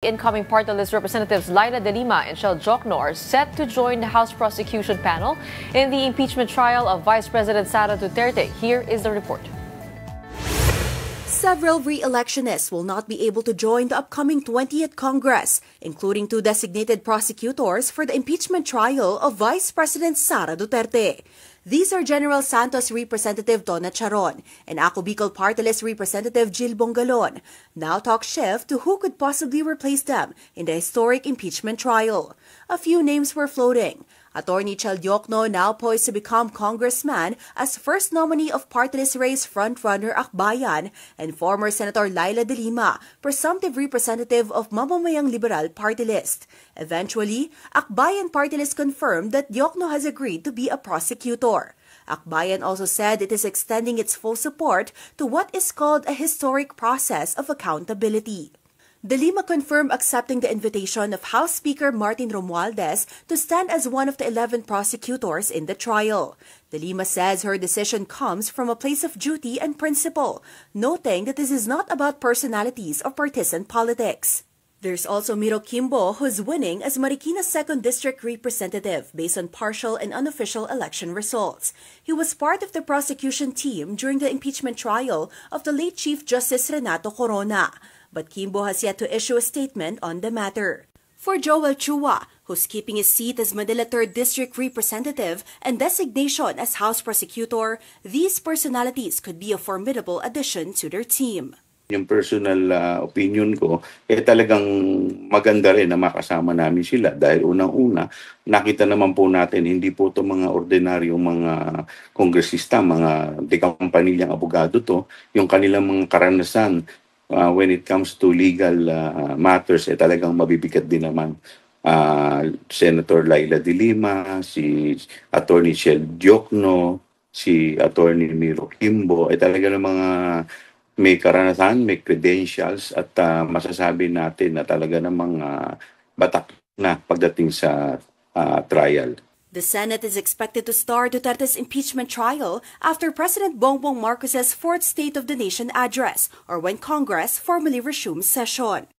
Incoming party list representatives Laila De Lima and Shel Jokno are set to join the House prosecution panel in the impeachment trial of Vice President Sara Duterte. Here is the report. Several re-electionists will not be able to join the upcoming 20th Congress, including two designated prosecutors for the impeachment trial of Vice President Sara Duterte. These are General Santos Representative Donna Charon and Ako Bicol Party List Representative Jill Bongalon. Now talk shift to who could possibly replace them in the historic impeachment trial. A few names were floating. Attorney Shel Jokno, now poised to become congressman as first nominee of party list race frontrunner Akbayan, and former Senator Laila De Lima, presumptive representative of Mamamayang Liberal party list. Eventually, Akbayan party list confirmed that Jokno has agreed to be a prosecutor. Akbayan also said it is extending its full support to what is called a historic process of accountability. De Lima confirmed accepting the invitation of House Speaker Martin Romualdez to stand as one of the 11 prosecutors in the trial. De Lima says her decision comes from a place of duty and principle, noting that this is not about personalities or partisan politics. There's also Miro Kimbo, who's winning as Marikina's 2nd District Representative based on partial and unofficial election results. He was part of the prosecution team during the impeachment trial of the late Chief Justice Renato Corona. But Kimbo has yet to issue a statement on the matter. For Joel Chua, who's keeping his seat as Manila 3rd District Representative and designation as House Prosecutor, these personalities could be a formidable addition to their team. Yung personal opinion ko, talagang maganda rin na makasama namin sila dahil unang-una, nakita naman po natin, hindi po ito mga ordinaryong mga kongresista, mga dekampanilyang abogado to, yung kanilang mga karanasan when it comes to legal matters, talagang mabibigat din naman. Senator Laila De Lima, si Attorney Shel Jokno, si Attorney Miro Kimbo, talaga ng mga may karanasan, may credentials at masasabi natin na talaga namang batak na pagdating sa trial. The Senate is expected to start Duterte's impeachment trial after President Bongbong Marcos's 4th State of the Nation address or when Congress formally resumes session.